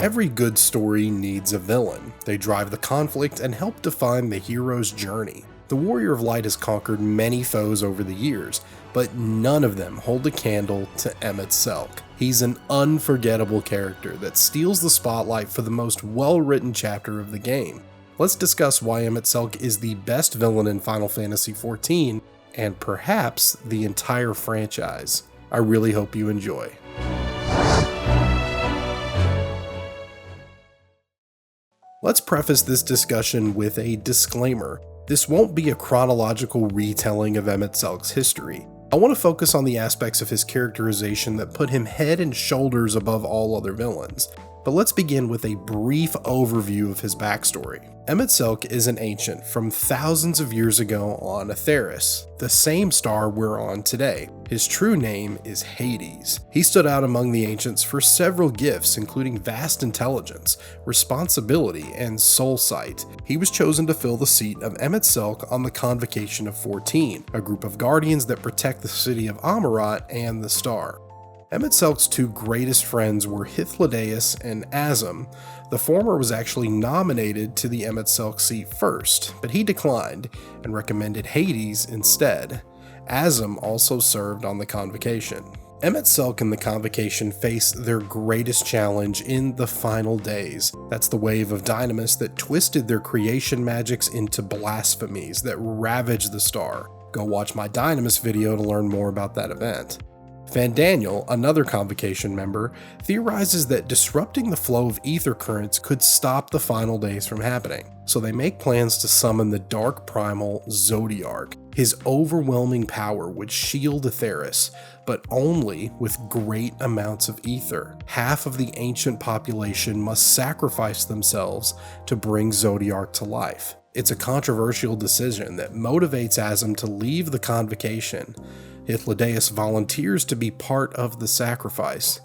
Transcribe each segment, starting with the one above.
Every good story needs a villain. They drive the conflict and help define the hero's journey. The Warrior of Light has conquered many foes over the years, but none of them hold a candle to Emet-Selch. He's an unforgettable character that steals the spotlight for the most well-written chapter of the game. Let's discuss why Emet-Selch is the best villain in Final Fantasy XIV, and perhaps the entire franchise. I really hope you enjoy. Let's preface this discussion with a disclaimer. This won't be a chronological retelling of Emet-Selch's history. I want to focus on the aspects of his characterization that put him head and shoulders above all other villains. But let's begin with a brief overview of his backstory. Emet-Selch is an ancient from thousands of years ago on Aetheris, the same star we're on today. His true name is Hades. He stood out among the ancients for several gifts, including vast intelligence, responsibility, and soul sight. He was chosen to fill the seat of Emet-Selch on the Convocation of 14, a group of guardians that protect the city of Amarat and the star. Emet-Selch's two greatest friends were Hythlodaeus and Azim. The former was actually nominated to the Emet-Selch seat first, but he declined and recommended Hades instead. Azim also served on the Convocation. Emet-Selch and the Convocation face their greatest challenge in the final days. That's the wave of dynamis that twisted their creation magics into blasphemies that ravaged the star. Go watch my dynamis video to learn more about that event. Vandaniel, another Convocation member, theorizes that disrupting the flow of ether currents could stop the final days from happening, so they make plans to summon the dark primal Zodiark. His overwhelming power would shield Aetheris, but only with great amounts of ether. Half of the ancient population must sacrifice themselves to bring Zodiark to life. It's a controversial decision that motivates Azim to leave the Convocation. Hythlodaeus volunteers to be part of the sacrifice.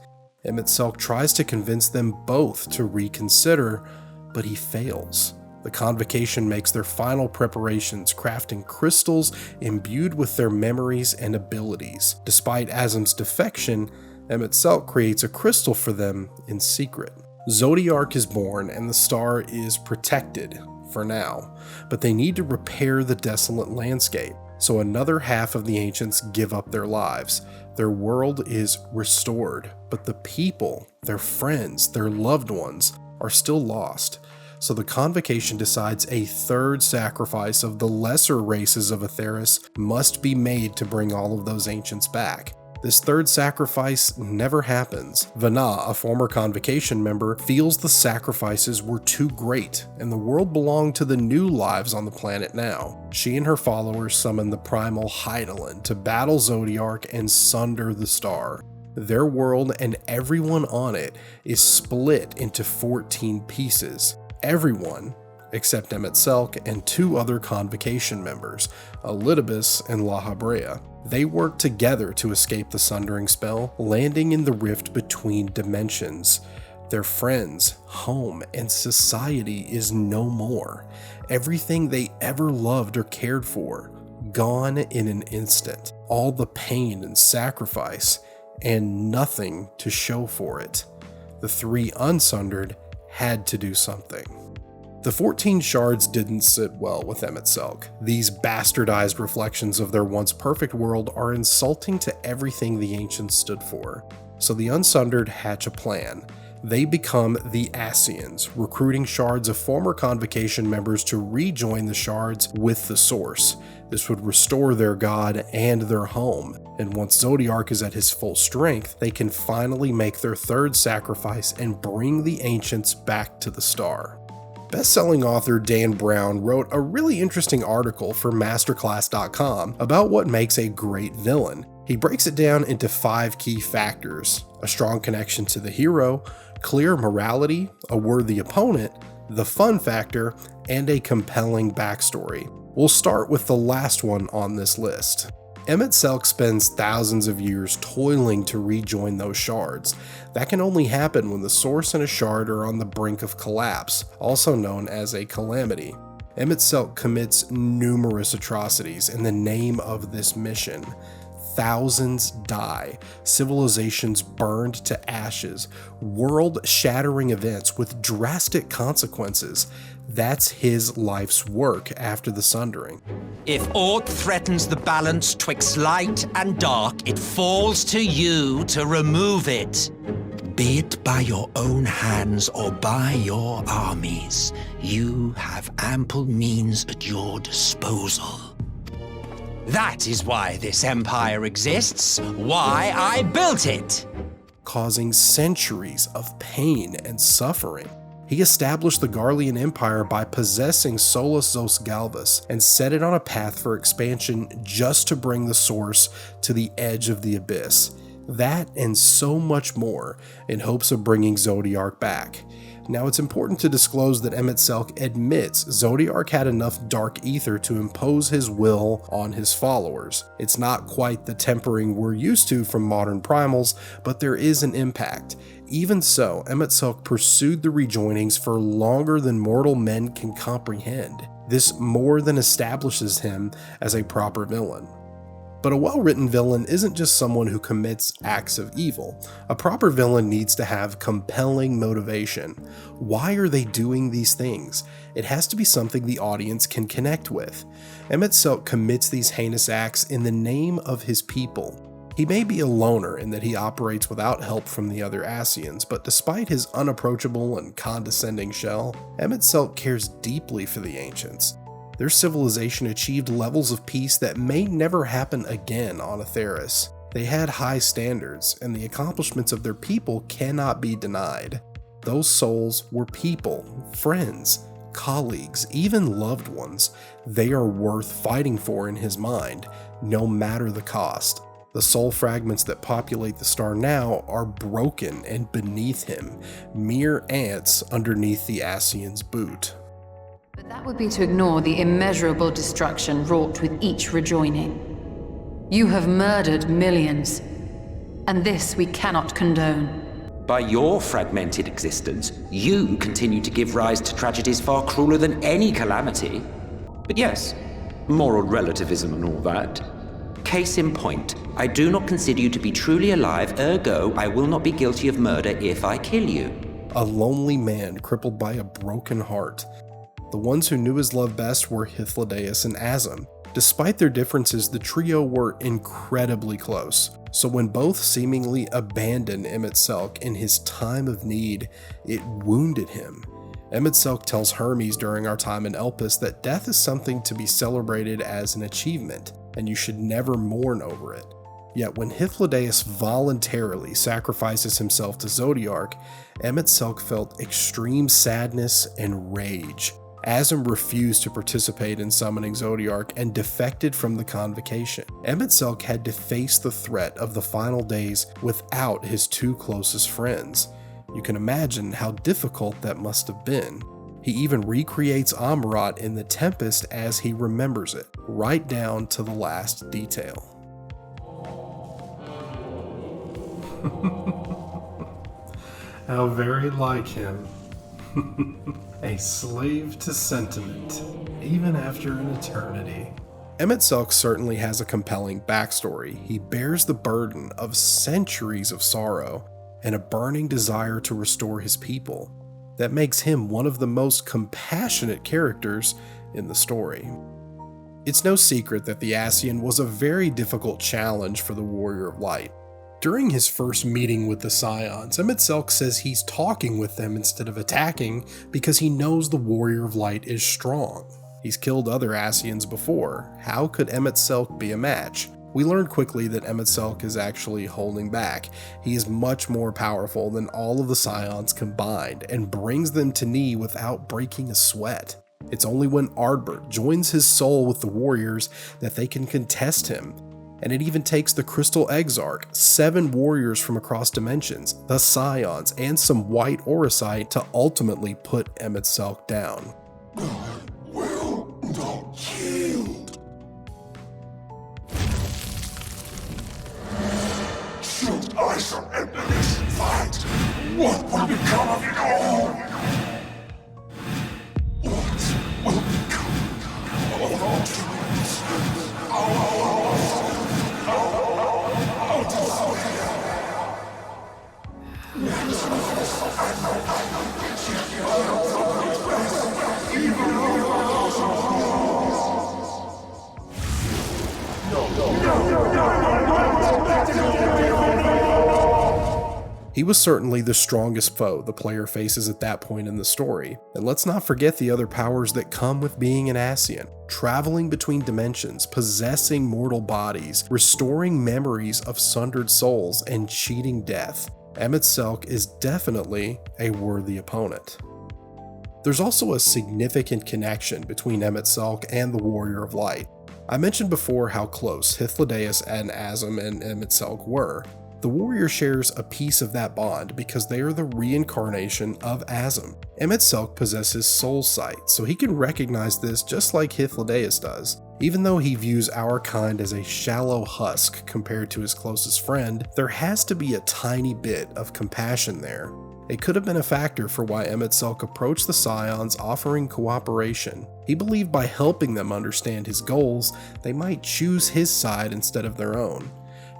Emet-Selch tries to convince them both to reconsider, but he fails. The Convocation makes their final preparations, crafting crystals imbued with their memories and abilities. Despite Azim's defection, Emet-Selch creates a crystal for them in secret. Zodiark is born and the star is protected for now, but they need to repair the desolate landscape. So another half of the ancients give up their lives. Their world is restored, but the people, their friends, their loved ones, are still lost. So the Convocation decides a third sacrifice of the lesser races of Aetheris must be made to bring all of those ancients back. This third sacrifice never happens. Vana, a former Convocation member, feels the sacrifices were too great, and the world belonged to the new lives on the planet now. She and her followers summon the primal Hydaelyn to battle Zodiark and sunder the star. Their world and everyone on it is split into 14 pieces. Everyone, except Emet-Selch and two other Convocation members, Elidibus and Lahabrea. They work together to escape the sundering spell, landing in the rift between dimensions. Their friends, home, and society is no more. Everything they ever loved or cared for, gone in an instant. All the pain and sacrifice, and nothing to show for it. The three unsundered had to do something. The 14 shards didn't sit well with Emet-Selch. These bastardized reflections of their once perfect world are insulting to everything the ancients stood for. So the Unsundered hatch a plan. They become the Ascians, recruiting shards of former Convocation members to rejoin the shards with the Source. This would restore their god and their home, and once Zodiark is at his full strength, they can finally make their third sacrifice and bring the ancients back to the star. Best-selling author Dan Brown wrote a really interesting article for Masterclass.com about what makes a great villain. He breaks it down into 5 key factors: a strong connection to the hero, clear morality, a worthy opponent, the fun factor, and a compelling backstory. We'll start with the last one on this list. Emet-Selch spends thousands of years toiling to rejoin those shards. That can only happen when the Source and a shard are on the brink of collapse, also known as a calamity. Emet-Selch commits numerous atrocities in the name of this mission. thousands die, civilizations burned to ashes, world-shattering events with drastic consequences. That's his life's work after the Sundering. If aught threatens the balance twixt light and dark, it falls to you to remove it. Be it by your own hands or by your armies, you have ample means at your disposal. That is why this empire exists, why I built it. Causing centuries of pain and suffering. He established the Garlean Empire by possessing Solus Zos Galvus and set it on a path for expansion just to bring the Source to the edge of the abyss. That and so much more in hopes of bringing Zodiark back. Now, it's important to disclose that Emet-Selch admits Zodiark had enough dark ether to impose his will on his followers. It's not quite the tempering we're used to from modern primals, but there is an impact. Even so, Emet-Selch pursued the rejoinings for longer than mortal men can comprehend. This more than establishes him as a proper villain. But a well-written villain isn't just someone who commits acts of evil. A proper villain needs to have compelling motivation. Why are they doing these things? It has to be something the audience can connect with. Emet-Selch commits these heinous acts in the name of his people. He may be a loner in that he operates without help from the other Ascians, but despite his unapproachable and condescending shell, Emet-Selch cares deeply for the Ancients. Their civilization achieved levels of peace that may never happen again on Etheirys. They had high standards, and the accomplishments of their people cannot be denied. Those souls were people, friends, colleagues, even loved ones. They are worth fighting for in his mind, no matter the cost. The soul fragments that populate the star now are broken and beneath him, mere ants underneath the Ascian's boot. But that would be to ignore the immeasurable destruction wrought with each rejoining. You have murdered millions, and this we cannot condone. By your fragmented existence, you continue to give rise to tragedies far crueler than any calamity. But yes, moral relativism and all that. Case in point, I do not consider you to be truly alive, ergo I will not be guilty of murder if I kill you. A lonely man crippled by a broken heart. The ones who knew his love best were Hythlodaeus and Azim. Despite their differences, the trio were incredibly close. So when both seemingly abandoned Emet-Selch in his time of need, it wounded him. Emet-Selch tells Hermes during our time in Elpis that death is something to be celebrated as an achievement, and you should never mourn over it. Yet when Hythlodaeus voluntarily sacrifices himself to Zodiark, Emet-Selch felt extreme sadness and rage. Azim refused to participate in summoning Zodiark and defected from the convocation. Emet-Selch had to face the threat of the final days without his two closest friends. You can imagine how difficult that must have been. He even recreates Amarat in the Tempest as he remembers it, right down to the last detail. How very like him. A slave to sentiment, even after an eternity. Emet-Selch certainly has a compelling backstory. He bears the burden of centuries of sorrow and a burning desire to restore his people. That makes him one of the most compassionate characters in the story. It's no secret that the Ascian was a very difficult challenge for the Warrior of Light. During his first meeting with the Scions, Emet-Selch says he's talking with them instead of attacking because he knows the Warrior of Light is strong. He's killed other Ascians before. How could Emet-Selch be a match? We learned quickly that Emet-Selch is actually holding back. He is much more powerful than all of the Scions combined and brings them to knee without breaking a sweat. It's only when Ardbert joins his soul with the warriors that they can contest him. And it even takes the Crystal Exarch, 7 warriors from across dimensions, the Scions, and some white Orosite to ultimately put Emet-Selch down. I will not yield. Should I surrender this fight, what will become of it all? What will become of our dreams? He was certainly the strongest foe the player faces at that point in the story, and let's not forget the other powers that come with being an Ascian. Traveling between dimensions, possessing mortal bodies, restoring memories of sundered souls, and cheating death. Emet-Selch is definitely a worthy opponent. There's also a significant connection between Emet-Selch and the Warrior of Light. I mentioned before how close Hythlodaeus and Asm and Emet-Selch were. The warrior shares a piece of that bond because they are the reincarnation of Asm. Emet-Selch possesses soul sight, so he can recognize this just like Hythlodaeus does. Even though he views our kind as a shallow husk compared to his closest friend, there has to be a tiny bit of compassion there. It could have been a factor for why Emet-Selch approached the Scions offering cooperation. He believed by helping them understand his goals, they might choose his side instead of their own.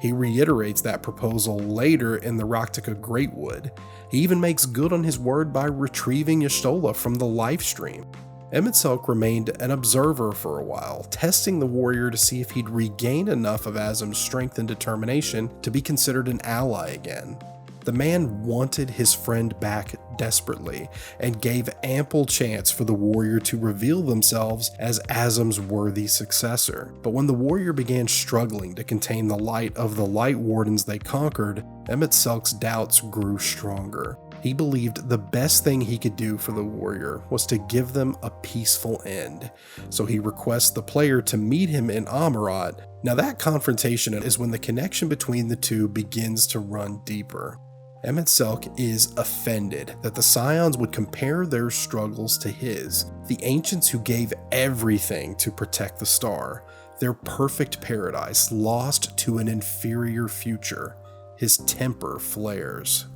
He reiterates that proposal later in the Raktika Greatwood. He even makes good on his word by retrieving Y'shtola from the life stream. Emet-Selch remained an observer for a while, testing the warrior to see if he'd regain enough of Asm's strength and determination to be considered an ally again. The man wanted his friend back desperately, and gave ample chance for the warrior to reveal themselves as Asm's worthy successor. But when the warrior began struggling to contain the light of the Light Wardens they conquered, Emet-Selch's doubts grew stronger. He believed the best thing he could do for the warrior was to give them a peaceful end, so he requests the player to meet him in Amarat. Now that confrontation is when the connection between the two begins to run deeper. Emet-Selch is offended that the Scions would compare their struggles to his, the ancients who gave everything to protect the star, their perfect paradise lost to an inferior future. His temper flares.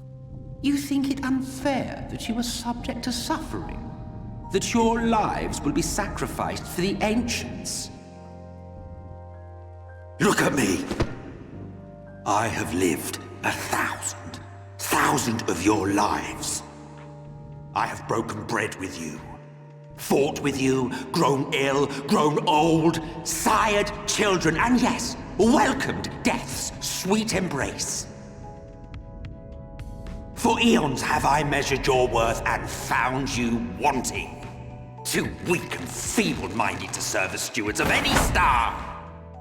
You think it unfair that you are subject to suffering? That your lives will be sacrificed for the ancients? Look at me! I have lived 1,000 of your lives. I have broken bread with you, fought with you, grown ill, grown old, sired children, and yes, welcomed death's sweet embrace. For eons have I measured your worth and found you wanting. Too weak and feeble-minded to serve as stewards of any star.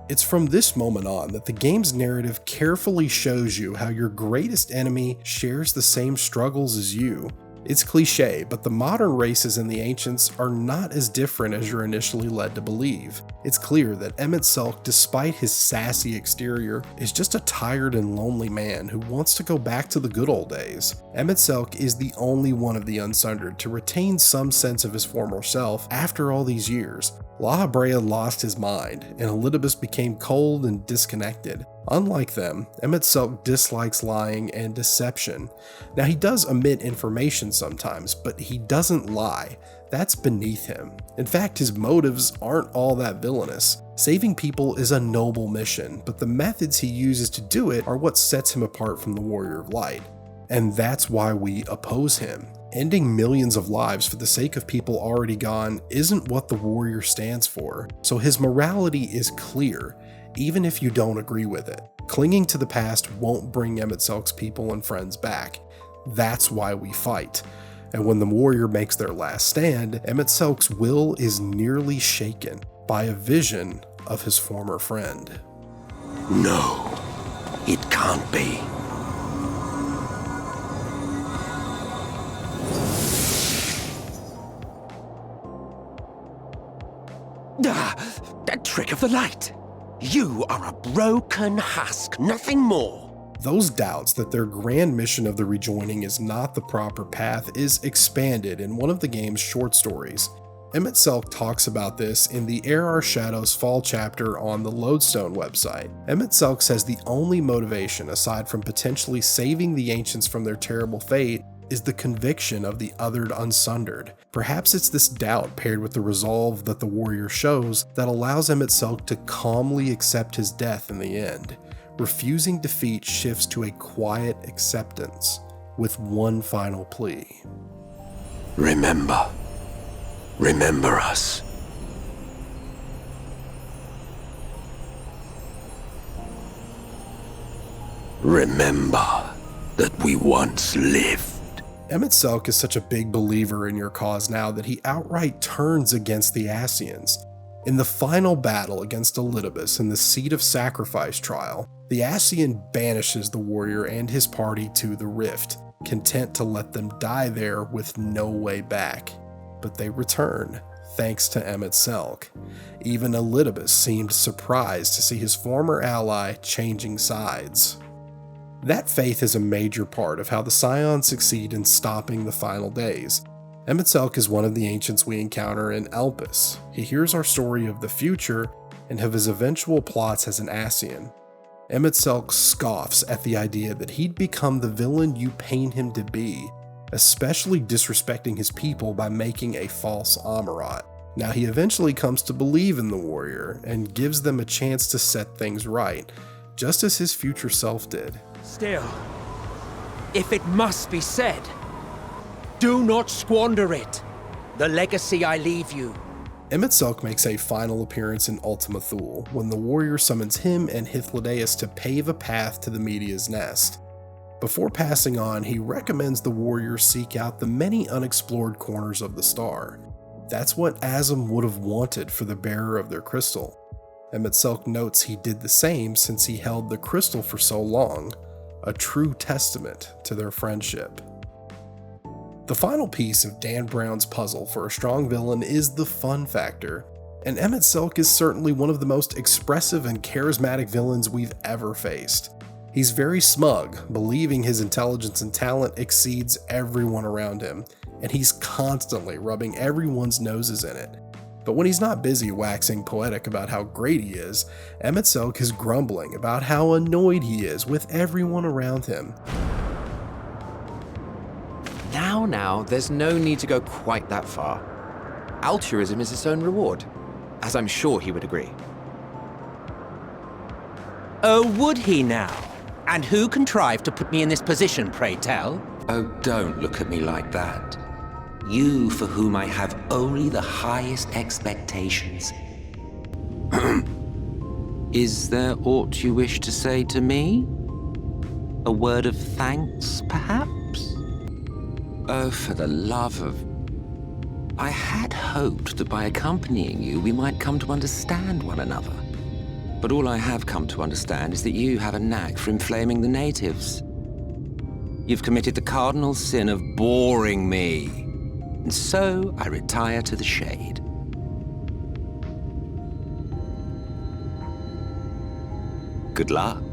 It's from this moment on that the game's narrative carefully shows you how your greatest enemy shares the same struggles as you. It's cliche, but the modern races and the ancients are not as different as you're initially led to believe. It's clear that Emet-Selch, despite his sassy exterior, is just a tired and lonely man who wants to go back to the good old days. Emet-Selch is the only one of the Unsundered to retain some sense of his former self after all these years. La Habrea lost his mind, and Elidibus became cold and disconnected. Unlike them, Emet-Selch dislikes lying and deception. Now he does omit information sometimes, but he doesn't lie. That's beneath him. In fact, his motives aren't all that villainous. Saving people is a noble mission, but the methods he uses to do it are what sets him apart from the Warrior of Light. And that's why we oppose him. Ending millions of lives for the sake of people already gone isn't what the warrior stands for, so his morality is clear, even if you don't agree with it. Clinging to the past won't bring Emet-Selch's people and friends back. That's why we fight. And when the warrior makes their last stand, Emet-Selch's will is nearly shaken by a vision of his former friend. No, it can't be. That trick of the light. You are a broken husk, nothing more. Those doubts that their grand mission of the rejoining is not the proper path is expanded in one of the game's short stories. Emet-Selch talks about this in the Air Our Shadows Fall chapter on the Lodestone website. Emet-Selch says the only motivation, aside from potentially saving the ancients from their terrible fate, is the conviction of the othered Unsundered. Perhaps it's this doubt paired with the resolve that the warrior shows that allows Emet-Selch to calmly accept his death in the end. Refusing defeat shifts to a quiet acceptance. with one final plea. Remember. Remember us. Remember that we once lived. Emet-Selch is such a big believer in your cause now that he outright turns against the Ascians. In the final battle against Elidibus in the Seat of Sacrifice trial, the Ascian banishes the warrior and his party to the Rift, content to let them die there with no way back. But they return, thanks to Emet-Selch. Even Elidibus seemed surprised to see his former ally changing sides. That faith is a major part of how the Scions succeed in stopping the final days. Emet-Selch is one of the ancients we encounter in Elpis. He hears our story of the future and of his eventual plots as an Ascian. Emet-Selch scoffs at the idea that he'd become the villain you paint him to be, especially disrespecting his people by making a false Amarat. Now he eventually comes to believe in the warrior and gives them a chance to set things right, just as his future self did. Still, if it must be said, do not squander it. The legacy I leave you. Emet-Selch makes a final appearance in Ultima Thule when the warrior summons him and Hythlodaeus to pave a path to the Media's Nest. Before passing on, he recommends the warrior seek out the many unexplored corners of the star. That's what Azim would have wanted for the bearer of their crystal. Emet-Selch notes he did the same since he held the crystal for so long, a true testament to their friendship. The final piece of Dan Brown's puzzle for a strong villain is the fun factor, and Emet-Selch is certainly one of the most expressive and charismatic villains we've ever faced. He's very smug, believing his intelligence and talent exceeds everyone around him, and he's constantly rubbing everyone's noses in it. But when he's not busy waxing poetic about how great he is, Emet-Selch is grumbling about how annoyed he is with everyone around him. Now, there's no need to go quite that far. Altruism is its own reward, as I'm sure he would agree. Oh, would he now? And who contrived to put me in this position, pray tell? Oh, don't look at me like that. You for whom I have only the highest expectations. Is there aught you wish to say to me? A word of thanks, perhaps? Oh, for the love of... I had hoped that by accompanying you, we might come to understand one another. But all I have come to understand is that you have a knack for inflaming the natives. You've committed the cardinal sin of boring me. And so I retire to the shade. Good luck.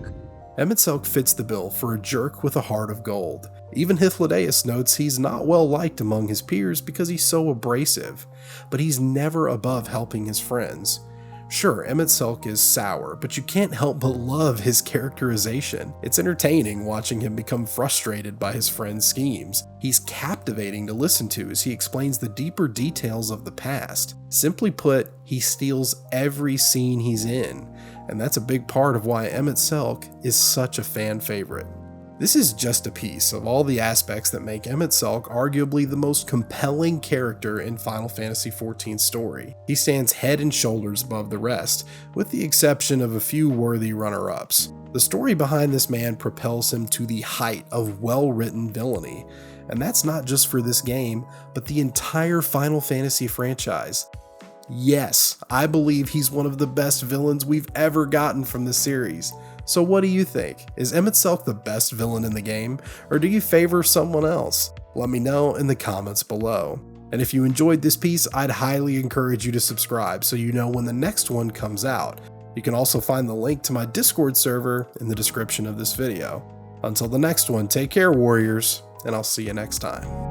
Emet-Selch fits the bill for a jerk with a heart of gold. Even Hythlodaeus notes he's not well liked among his peers because he's so abrasive, but he's never above helping his friends. Sure, Emet-Selch is sour, but you can't help but love his characterization. It's entertaining watching him become frustrated by his friends' schemes. He's captivating to listen to as he explains the deeper details of the past. Simply put, he steals every scene he's in, and that's a big part of why Emet-Selch is such a fan favorite. This is just a piece of all the aspects that make Emet-Selch arguably the most compelling character in Final Fantasy XIV's story. He stands head and shoulders above the rest, with the exception of a few worthy runner-ups. The story behind this man propels him to the height of well-written villainy, and that's not just for this game, but the entire Final Fantasy franchise. Yes, I believe he's one of the best villains we've ever gotten from the series. So what do you think? Is Emet-Selch the best villain in the game, or do you favor someone else? Let me know in the comments below. And if you enjoyed this piece, I'd highly encourage you to subscribe so you know when the next one comes out. You can also find the link to my Discord server in the description of this video. Until the next one, take care, warriors, and I'll see you next time.